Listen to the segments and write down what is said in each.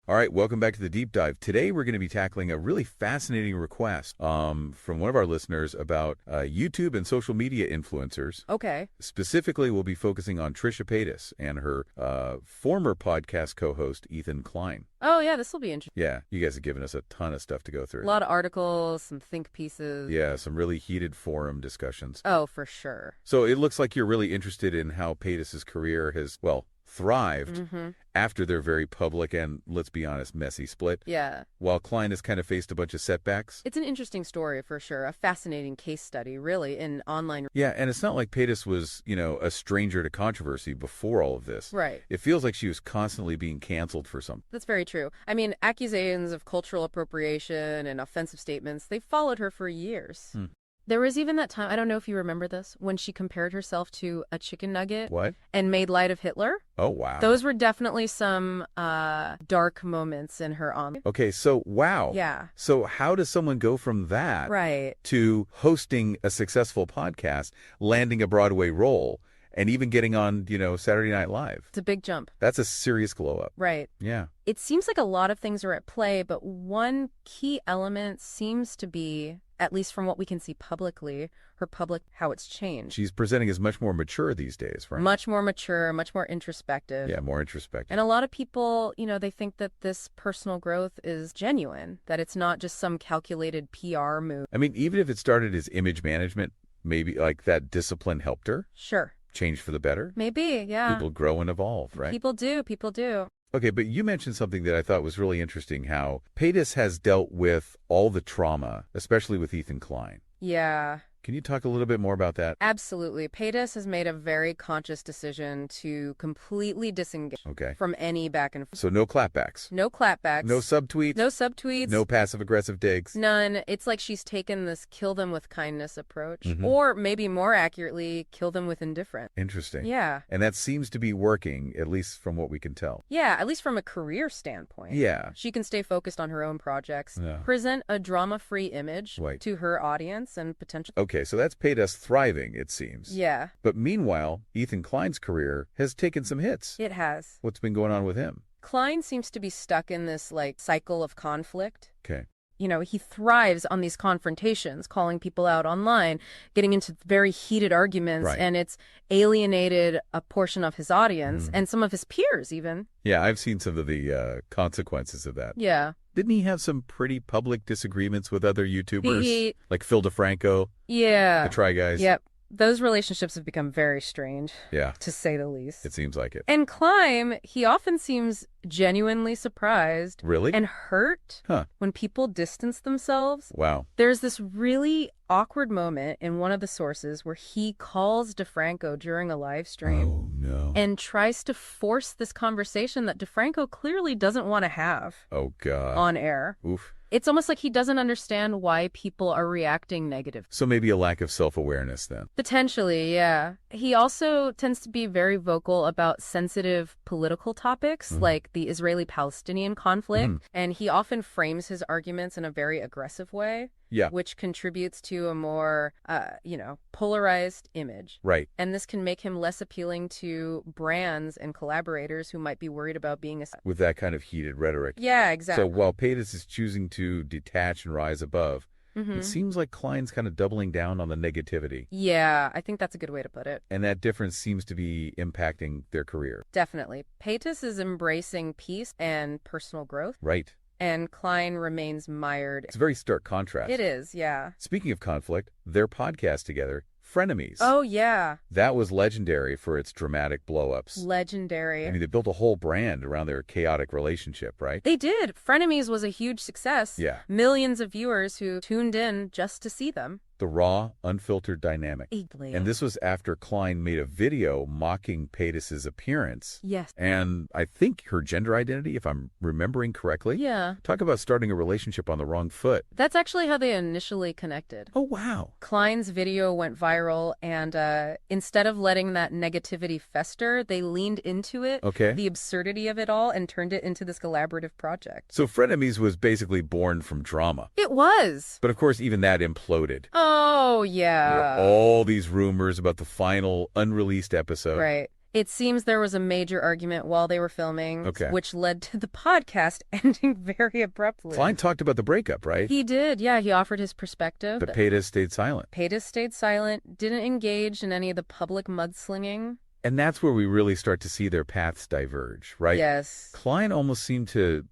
All right, welcome back to the Deep Dive. Today we're going to be tackling a really fascinating request from one of our listeners about YouTube and social media influencers. Okay. Specifically, we'll be focusing on Trisha Paytas and her former podcast co-host, Ethan Klein. Oh, yeah, this will be interesting. Yeah, you guys have given us a ton of stuff to go through. A lot of articles, some think pieces. Yeah, some really heated forum discussions. Oh, for sure. So it looks like you're really interested in how Paytas' career has, well, thrived after their very public and, let's be honest, messy split. Yeah. While Klein has kind of faced a bunch of setbacks. It's an interesting story for sure. A fascinating case study, really, in online. Yeah, and it's not like Paytas was, a stranger to controversy before all of this. Right. It feels like she was constantly being canceled for something. That's very true. I mean, accusations of cultural appropriation and offensive statements, they followed her for years. There was even that time, I don't know if you remember this, when she compared herself to a chicken nugget. What? And made light of Hitler. Oh, wow. Those were definitely some dark moments in her on. Okay, so wow. Yeah. So how does someone go from that to hosting a successful podcast, landing a Broadway role, and even getting on, Saturday Night Live? It's a big jump. That's a serious glow up. Right. Yeah. It seems like a lot of things are at play, but one key element seems to be, at least from what we can see publicly, how it's changed. She's presenting as much more mature these days, right? Much more mature, much more introspective. Yeah, more introspective. And a lot of people, they think that this personal growth is genuine, that it's not just some calculated PR move. I mean, even if it started as image management, maybe like that discipline helped her. Sure. Change for the better. Maybe, yeah. People grow and evolve, right? People do. Okay, but you mentioned something that I thought was really interesting, how Paytas has dealt with all the trauma, especially with Ethan Klein. Yeah. Can you talk a little bit more about that? Absolutely. Paytas has made a very conscious decision to completely disengage from any back and forth. So no clapbacks. No clapbacks. No subtweets. No subtweets. No passive-aggressive digs. None. It's like she's taken this kill them with kindness approach. Or maybe more accurately, kill them with indifference. Interesting. Yeah. And that seems to be working, at least from what we can tell. Yeah, at least from a career standpoint. Yeah. She can stay focused on her own projects, present a drama-free image to her audience and potential. Okay, so that's Paytas thriving, it seems. Yeah. But meanwhile, Ethan Klein's career has taken some hits. It has. What's been going on with him? Klein seems to be stuck in this, cycle of conflict. Okay. He thrives on these confrontations, calling people out online, getting into very heated arguments, and it's alienated a portion of his audience and some of his peers even. Yeah, I've seen some of the consequences of that. Yeah. Didn't he have some pretty public disagreements with other YouTubers? Like Phil DeFranco? Yeah. The Try Guys? Yep. Those relationships have become very strange. Yeah. To say the least. It seems like it. And Klein, he often seems genuinely surprised. Really? And hurt when people distance themselves. Wow. There's this really awkward moment in one of the sources where he calls DeFranco during a live stream. Oh, no. And tries to force this conversation that DeFranco clearly doesn't want to have. Oh, God. On air. Oof. It's almost like he doesn't understand why people are reacting negative. So maybe a lack of self-awareness then. Potentially, yeah. He also tends to be very vocal about sensitive political topics like the Israeli-Palestinian conflict, and he often frames his arguments in a very aggressive way. Yeah. Which contributes to a more, polarized image. Right. And this can make him less appealing to brands and collaborators who might be worried about being with that kind of heated rhetoric. Yeah, exactly. So while Paytas is choosing to detach and rise above, it seems like Klein's kind of doubling down on the negativity. Yeah, I think that's a good way to put it. And that difference seems to be impacting their career. Definitely. Paytas is embracing peace and personal growth. Right. And Klein remains mired. It's a very stark contrast. It is, yeah. Speaking of conflict, their podcast together, Frenemies. Oh, yeah. That was legendary for its dramatic blow-ups. Legendary. I mean, they built a whole brand around their chaotic relationship, right? They did. Frenemies was a huge success. Yeah. Millions of viewers who tuned in just to see them. The raw, unfiltered dynamic. Exactly. And this was after Klein made a video mocking Paytas' appearance. Yes. And I think her gender identity, if I'm remembering correctly. Yeah. Talk about starting a relationship on the wrong foot. That's actually how they initially connected. Oh, wow. Klein's video went viral, and instead of letting that negativity fester, they leaned into it, the absurdity of it all, and turned it into this collaborative project. So Frenemies was basically born from drama. It was. But of course, even that imploded. Oh, yeah. There were all these rumors about the final unreleased episode. Right. It seems there was a major argument while they were filming, which led to the podcast ending very abruptly. Klein talked about the breakup, right? He did, yeah. He offered his perspective. But Paytas stayed silent. Paytas stayed silent, didn't engage in any of the public mudslinging. And that's where we really start to see their paths diverge, right? Yes. Klein almost seemed to,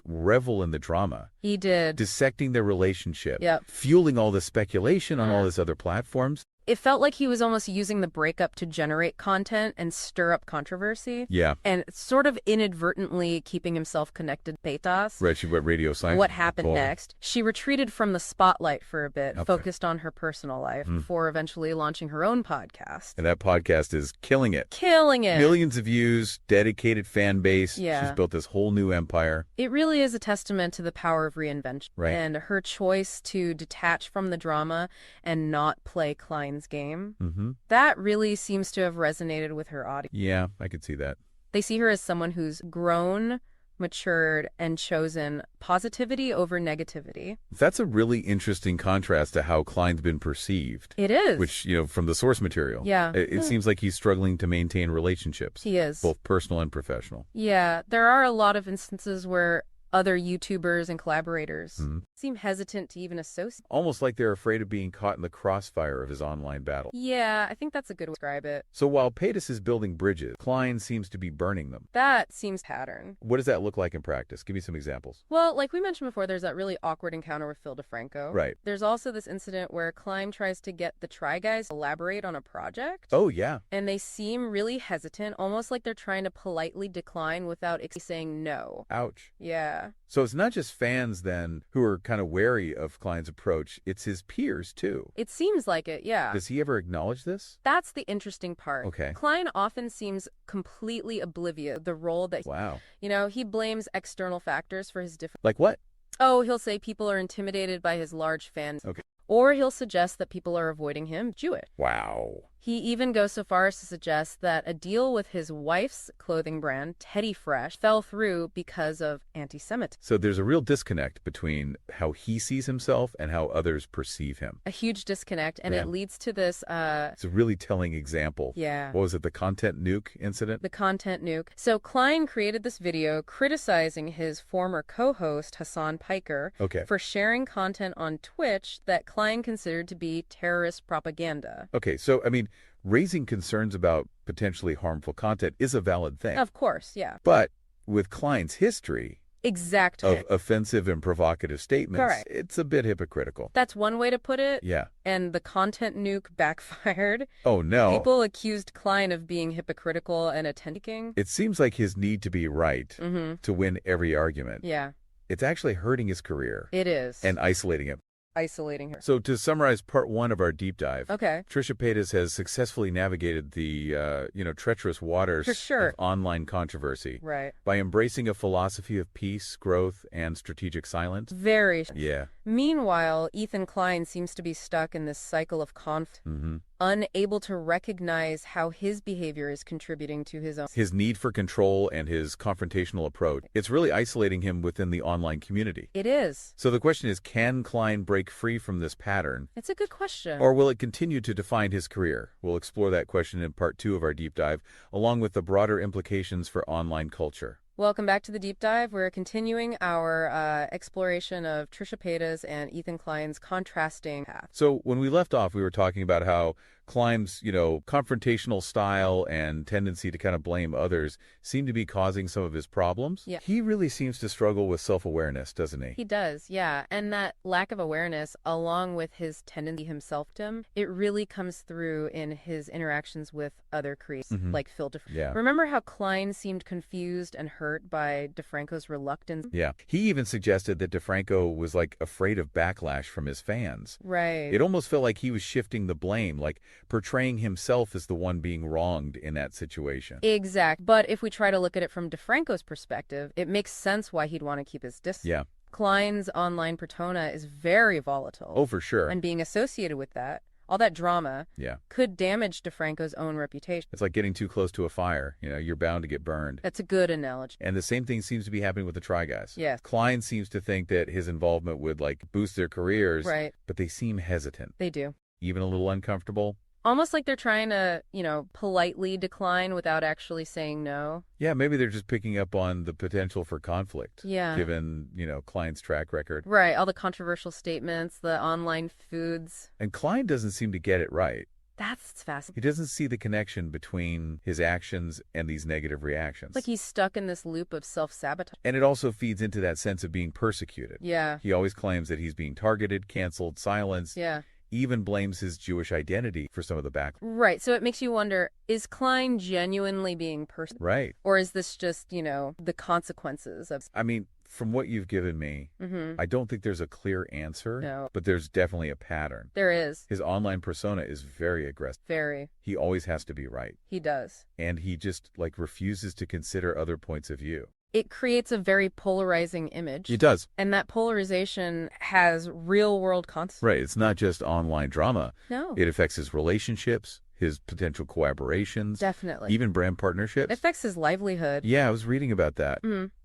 revel in the drama. He did. Dissecting their relationship. Yep. Fueling all the speculation on all these other platforms. It felt like he was almost using the breakup to generate content and stir up controversy. Yeah. And sort of inadvertently keeping himself connected to Paytas. Right, she went radio silent. What happened next? She retreated from the spotlight for a bit, focused on her personal life, before eventually launching her own podcast. And that podcast is killing it. Killing it. Millions of views, dedicated fan base. Yeah. She's built this whole new empire. It really is a testament to the power of reinvention. Right. And her choice to detach from the drama and not play Klein's game. That really seems to have resonated with her audience. Yeah, I could see that. They see her as someone who's grown, matured, and chosen positivity over negativity. That's a really interesting contrast to how Klein's been perceived. It is. Which, from the source material. Yeah. It seems like he's struggling to maintain relationships. He is. Both personal and professional. Yeah. There are a lot of instances where other YouTubers and collaborators seem hesitant to even associate. Almost like they're afraid of being caught in the crossfire of his online battle. Yeah, I think that's a good way to describe it. So while Paytas is building bridges, Klein seems to be burning them. That seems pattern. What does that look like in practice? Give me some examples. Well, like we mentioned before, there's that really awkward encounter with Phil DeFranco. Right. There's also this incident where Klein tries to get the Try Guys to elaborate on a project. Oh, yeah. And they seem really hesitant, almost like they're trying to politely decline without saying no. Ouch. Yeah. So it's not just fans, then, who are kind of wary of Klein's approach. It's his peers, too. It seems like it, yeah. Does he ever acknowledge this? That's the interesting part. Okay. Klein often seems completely oblivious of the role that... Wow. He blames external factors for his different... Like what? Oh, he'll say people are intimidated by his large fans. Okay. Or he'll suggest that people are avoiding him, Jewish. Wow. He even goes so far as to suggest that a deal with his wife's clothing brand, Teddy Fresh, fell through because of anti-Semitism. So there's a real disconnect between how he sees himself and how others perceive him. A huge disconnect, and it leads to this... It's a really telling example. Yeah. What was it, the content nuke incident? The content nuke. So Klein created this video criticizing his former co-host, Hassan Piker, for sharing content on Twitch that Klein considered to be terrorist propaganda. Okay, so, raising concerns about potentially harmful content is a valid thing. Of course, yeah. But with Klein's history of offensive and provocative statements, it's a bit hypocritical. That's one way to put it. Yeah. And the content nuke backfired. Oh, no. People accused Klein of being hypocritical and attention-seeking. It seems like his need to be right to win every argument. Yeah. It's actually hurting his career. It is. And isolating him. Isolating her. So to summarize part one of our deep dive, Trisha Paytas has successfully navigated the, treacherous waters of online controversy. Right. By embracing a philosophy of peace, growth, and strategic silence. Very. Yeah. Meanwhile, Ethan Klein seems to be stuck in this cycle of conflict. Unable to recognize how his behavior is contributing to his own. His need for control and his confrontational approach. It's really isolating him within the online community. It is. So the question is, can Klein break free from this pattern? It's a good question. Or will it continue to define his career? We'll explore that question in part 2 of our deep dive, along with the broader implications for online culture. Welcome back to the Deep Dive. We're continuing our exploration of Trisha Paytas and Ethan Klein's contrasting paths. So when we left off, we were talking about how Klein's, confrontational style and tendency to kind of blame others seem to be causing some of his problems. Yeah. He really seems to struggle with self-awareness, doesn't he? He does, yeah. And that lack of awareness, along with his tendency himself to him, it really comes through in his interactions with other creators, like Phil DeFranco. Yeah. Remember how Klein seemed confused and hurt by DeFranco's reluctance? Yeah. He even suggested that DeFranco was, afraid of backlash from his fans. Right. It almost felt like he was shifting the blame, portraying himself as the one being wronged in that situation. Exact. But if we try to look at it from DeFranco's perspective, it makes sense why he'd want to keep his distance. Yeah. Klein's online persona is very volatile. Oh, for sure. And being associated with that, all that drama, could damage DeFranco's own reputation. It's like getting too close to a fire. You're bound to get burned. That's a good analogy. And the same thing seems to be happening with the Try Guys. Yes. Klein seems to think that his involvement would, boost their careers. Right. But they seem hesitant. They do. Even a little uncomfortable. Almost like they're trying to, politely decline without actually saying no. Yeah, maybe they're just picking up on the potential for conflict. Yeah. Given, Klein's track record. Right, all the controversial statements, the online foods. And Klein doesn't seem to get it right. That's fascinating. He doesn't see the connection between his actions and these negative reactions. Like he's stuck in this loop of self-sabotage. And it also feeds into that sense of being persecuted. Yeah. He always claims that he's being targeted, canceled, silenced. Yeah. Even blames his Jewish identity for some of the backlash. Right. So it makes you wonder, is Klein genuinely being persecuted? Right. Or is this just, the consequences of... I mean, from what you've given me, I don't think there's a clear answer, No. But there's definitely a pattern. There is. His online persona is very aggressive. Very. He always has to be right. He does. And he just, refuses to consider other points of view. It creates a very polarizing image. It does. And that polarization has real-world consequences. Right. It's not just online drama. No. It affects his relationships, his potential collaborations. Definitely. Even brand partnerships. It affects his livelihood. Yeah, I was reading about that.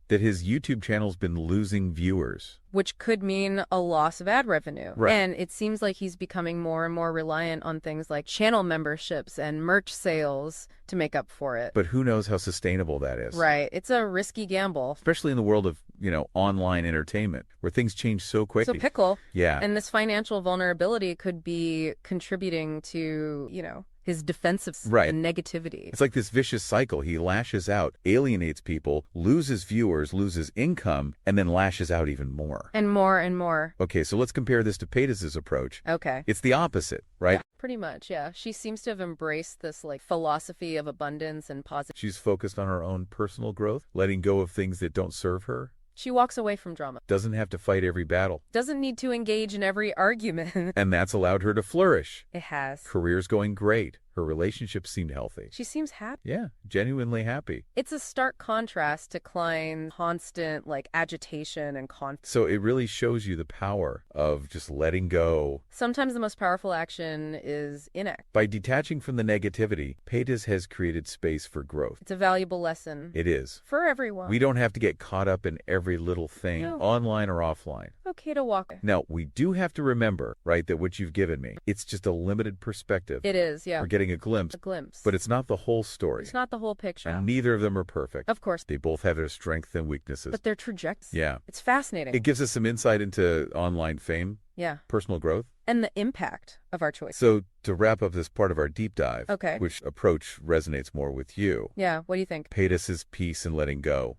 That his YouTube channel's been losing viewers. Which could mean a loss of ad revenue. Right. And it seems like he's becoming more and more reliant on things like channel memberships and merch sales to make up for it. But who knows how sustainable that is. Right. It's a risky gamble. Especially in the world of, online entertainment, where things change so quickly. So pickle. Yeah. And this financial vulnerability could be contributing to, his defensive and negativity. It's like this vicious cycle. He lashes out, alienates people, loses viewers, loses income, and then lashes out even more. And more and more. Okay, so let's compare this to Paytas' approach. Okay. It's the opposite, right? Yeah, pretty much, yeah. She seems to have embraced this philosophy of abundance and positive. She's focused on her own personal growth, letting go of things that don't serve her. She walks away from drama. Doesn't have to fight every battle. Doesn't need to engage in every argument. And that's allowed her to flourish. It has. Career's going great. Her relationships seemed healthy. She seems happy. Yeah, genuinely happy. It's a stark contrast to Klein's constant, agitation and conflict. So it really shows you the power of just letting go. Sometimes the most powerful action is inaction. By detaching from the negativity, Paytas has created space for growth. It's a valuable lesson. It is. For everyone. We don't have to get caught up in every little thing, online or offline. Okay to walk. Now, we do have to remember, right, that what you've given me, it's just a limited perspective. It is, yeah. We're getting a glimpse. But it's not the whole story. It's not the whole picture. And neither of them are perfect. Of course. They both have their strengths and weaknesses. But their trajectories. Yeah. It's fascinating. It gives us some insight into online fame. Yeah. Personal growth. And the impact of our choice. So to wrap up this part of our deep dive, okay, which approach resonates more with you. Yeah, what do you think? Paytas' peace and letting go.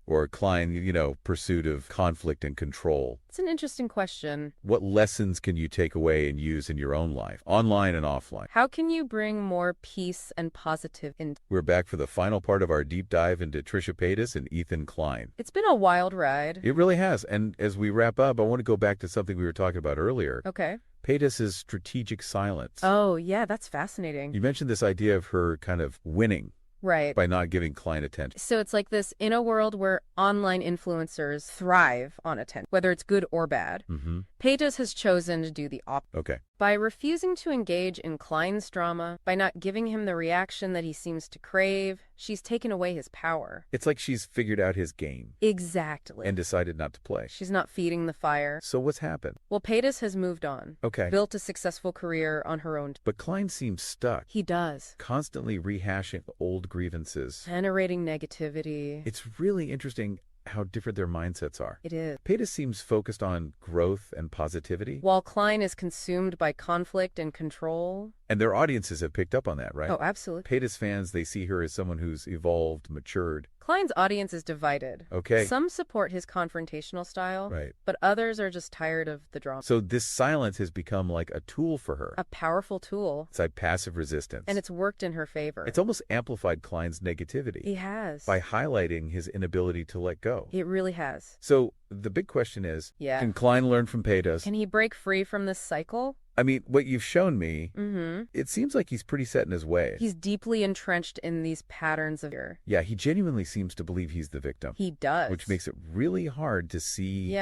Or Klein, pursuit of conflict and control. It's an interesting question. What lessons can you take away and use in your own life, online and offline? How can you bring more peace and positive in? We're back for the final part of our deep dive into Trisha Paytas and Ethan Klein. It's been a wild ride. It really has. And as we wrap up, I want to go back to something we were talking about earlier. Okay. Paytas' strategic silence. Oh, yeah, that's fascinating. You mentioned this idea of her kind of winning. Right. By not giving Klein attention. So it's like this, in a world where online influencers thrive on attention, whether it's good or bad, Paytas has chosen to do the opposite. Okay. By refusing to engage in Klein's drama, by not giving him the reaction that he seems to crave, she's taken away his power. It's like she's figured out his game. Exactly. And decided not to play. She's not feeding the fire. So what's happened? Well, Paytas has moved on. Okay. Built a successful career on her own. But Klein seems stuck. He does. Constantly rehashing old grievances. Generating negativity. It's really interesting how different their mindsets are. It is. Paytas seems focused on growth and positivity. While Klein is consumed by conflict and control. And their audiences have picked up on that, right? Oh, absolutely. Paytas fans, they see her as someone who's evolved, matured. Klein's audience is divided. Okay. Some support his confrontational style, right, but others are just tired of the drama. So this silence has become like a tool for her. A powerful tool. It's like passive resistance. And it's worked in her favor. It's almost amplified Klein's negativity. He has. By highlighting his inability to let go. It really has. So the big question is, can Klein learn from Paytas? Can he break free from this cycle? I mean, what you've shown me, it seems like he's pretty set in his ways. He's deeply entrenched in these patterns of fear. Yeah, he genuinely seems to believe he's the victim. He does. Which makes it really hard to see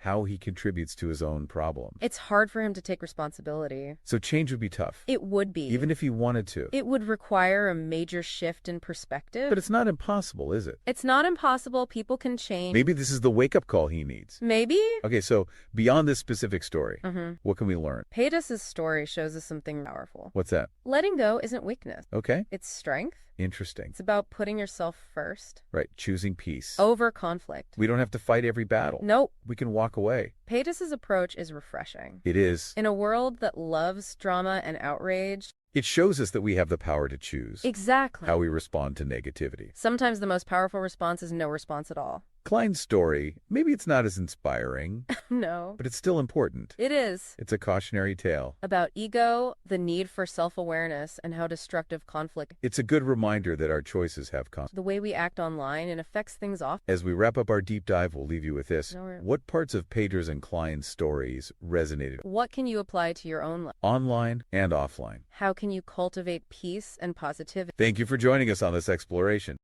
how he contributes to his own problem. It's hard for him to take responsibility. So change would be tough. It would be. Even if he wanted to. It would require a major shift in perspective. But it's not impossible, is it? It's not impossible. People can change. Maybe this is the wake-up call he needs. Maybe? Okay, so beyond this specific story, what can we learn? Paytas' story shows us something powerful. What's that? Letting go isn't weakness. Okay. It's strength. Interesting. It's about putting yourself first. Right, choosing peace. Over conflict. We don't have to fight every battle. Nope. We can walk away. Paytas' approach is refreshing. It is. In a world that loves drama and outrage, it shows us that we have the power to choose. Exactly. How we respond to negativity. Sometimes the most powerful response is no response at all. Klein's story, maybe it's not as inspiring. No. But it's still important. It is. It's a cautionary tale. About ego, the need for self-awareness, and how destructive conflict. It's a good reminder that our choices have consequences. The way we act online, it affects things off. As we wrap up our deep dive, we'll leave you with this. What parts of Paytas and Klein's stories resonated? What can you apply to your own life? Online and offline. How can you cultivate peace and positivity? Thank you for joining us on this exploration.